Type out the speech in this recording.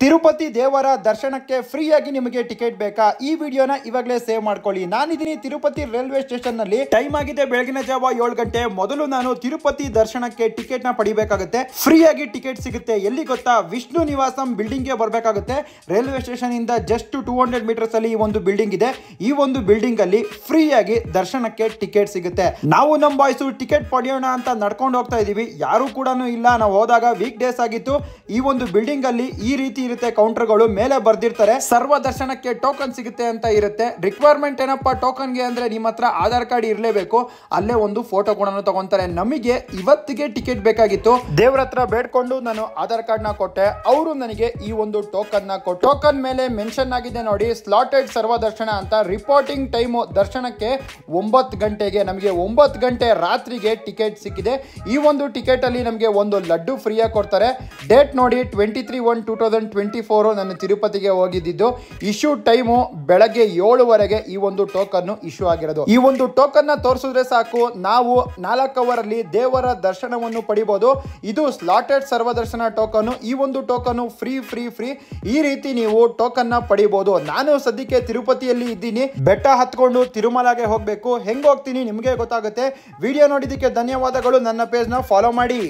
ತಿರುಪತಿ ದೇವರ ದರ್ಶನಕ್ಕೆ ಫ್ರೀಯಾಗಿ ನಿಮಗೆ ಟಿಕೆಟ್ ಬೇಕಾ? ಈ ವಿಡಿಯೋನ ಇವಾಗಲೇ ಸೇವ್ ಮಾಡ್ಕೊಳ್ಳಿ. ನಾನಿದ್ದೀನಿ ತಿರುಪತಿ ರೈಲ್ವೆ ಸ್ಟೇಷನ್ ನಲ್ಲಿ. ಟೈಮ್ ಆಗಿದೆ ಬೆಳಗಿನ ಜಾವ 7 ಗಂಟೆ. ಮೊದಲು ನಾನು ತಿರುಪತಿ ದರ್ಶನಕ್ಕೆ ಟಿಕೆಟ್ ನ ಪಡಿಬೇಕಾಗುತ್ತೆ. ಫ್ರೀಯಾಗಿ ಟಿಕೆಟ್ ಸಿಗುತ್ತೆ. ಎಲ್ಲಿ ಗೊತ್ತಾ? ವಿಷ್ಣು ನಿವಾಸಂ ಬಿಲ್ಡಿಂಗ್ ಗೆ ಬರಬೇಕಾಗುತ್ತೆ. ರೈಲ್ವೆ ಸ್ಟೇಷನ್ ಇಂದ ಜಸ್ಟ್ 200 ಮೀಟರ್ಸ್ ಅಲ್ಲಿ ಈ ಒಂದು ಬಿಲ್ಡಿಂಗ್ ಇದೆ. ಈ ಒಂದು ಬಿಲ್ಡಿಂಗ್ ಅಲ್ಲಿ ಫ್ರೀಯಾಗಿ ದರ್ಶನಕ್ಕೆ ಟಿಕೆಟ್ ಸಿಗುತ್ತೆ. ನಾವು ನಮ್ಮ ಬಾಯ್ಸ್ ಟಿಕೆಟ್ ಪಡೆಯೋಣ ಅಂತ ನಡ್ಕೊಂಡು ಹೋಗ್ತಾ ಇದೀವಿ. ಯಾರು ಕೂಡ ಇಲ್ಲ. ನಾವು ಹೋದಾಗ ವೀಕ್ ಡೇಸ್ ಆಗಿತ್ತು. ಈ ಒಂದು ಬಿಲ್ಡಿಂಗ್ ಅಲ್ಲಿ ಈ ರೀತಿ ಇರುತ್ತೆ. ಕೌಂಟರ್ಗಳು ಮೇಲೆ ಬರ್ದಿರ್ತಾರೆ ಸರ್ವ ದರ್ಶನಕ್ಕೆ ಟೋಕನ್ ಸಿಗುತ್ತೆ ಅಂತ ಇರುತ್ತೆ. ರಿಕ್ವೈರ್ಮೆಂಟ್ ಏನಪ್ಪಾ ಟೋಕನ್ ಗೆ ಅಂದ್ರೆ ನಿಮ್ಮ ಹತ್ರ ಆಧಾರ್ ಕಾರ್ಡ್ ಇರಲೇಬೇಕು. ಅಲ್ಲೇ ಒಂದು ಫೋಟೋ ಕೂಡ ತಗೊಂತಾರೆ. ನಮಗೆ ಇವತ್ತಿಗೆ ಟಿಕೆಟ್ ಬೇಕಾಗಿತ್ತು. ದೇವ್ರ ಹತ್ರ ಬೇಡ್ಕೊಂಡು ನಾನು ಆಧಾರ್ ಕಾರ್ಡ್ ನ ಕೊಟ್ಟೆ. ಅವರು ನನಗೆ ಈ ಒಂದು ಟೋಕನ್ ನ ಕೊಟ್ಟು, ಟೋಕನ್ ಮೇಲೆ ಮೆನ್ಷನ್ ಆಗಿದೆ ನೋಡಿ, ಸ್ಲಾಟೆಡ್ ಸರ್ವ ದರ್ಶನ ಅಂತ. ರಿಪೋರ್ಟಿಂಗ್ ಟೈಮ್ ದರ್ಶನಕ್ಕೆ 9 ಗಂಟೆಗೆ. ನಮಗೆ 9 ಗಂಟೆ ರಾತ್ರಿಗೆ ಟಿಕೆಟ್ ಸಿಕ್ಕಿದೆ. ಈ ಒಂದು ಟಿಕೆಟ್ ಅಲ್ಲಿ ನಮಗೆ ಒಂದು ಲಡ್ಡು ಫ್ರೀಯಾಗಿ ಕೊಡ್ತಾರೆ. ಡೇಟ್ ನೋಡಿ 23/1/2024 ನಾನು ತಿರುಪತಿಗೆ ಹೋಗಿದ್ದು. ಇಶ್ಯೂ ಟೈಮು ಬೆಳಗ್ಗೆ 7 ಈ ಒಂದು ಟೋಕನ್ ಇಶ್ಯೂ ಆಗಿರೋದು. ಈ ಒಂದು ಟೋಕನ್ ನ ತೋರಿಸಿದ್ರೆ ಸಾಕು, ನಾವು 4 ಅವರ್ ಅಲ್ಲಿ ದೇವರ ದರ್ಶನವನ್ನು ಪಡಿಬಹುದು. ಇದು ಸ್ಲಾಟೆಡ್ ಸರ್ವದರ್ಶನ ಟೋಕನ್. ಈ ಒಂದು ಟೋಕನ್ ಫ್ರೀ. ಈ ರೀತಿ ನೀವು ಟೋಕನ್ ನ ಪಡಿಬಹುದು. ನಾನು ಸದ್ಯಕ್ಕೆ ತಿರುಪತಿಯಲ್ಲಿ ಇದ್ದೀನಿ. ಬೆಟ್ಟ ಹತ್ಕೊಂಡು ತಿರುಮಲಾಗೆ ಹೋಗ್ಬೇಕು. ಹೆಂಗ್ ಹೋಗ್ತೀನಿ ನಿಮ್ಗೆ ಗೊತ್ತಾಗುತ್ತೆ. ವಿಡಿಯೋ ನೋಡಿದಕ್ಕೆ ಧನ್ಯವಾದಗಳು. ನನ್ನ ಪೇಜ್ ನ ಫಾಲೋ ಮಾಡಿ.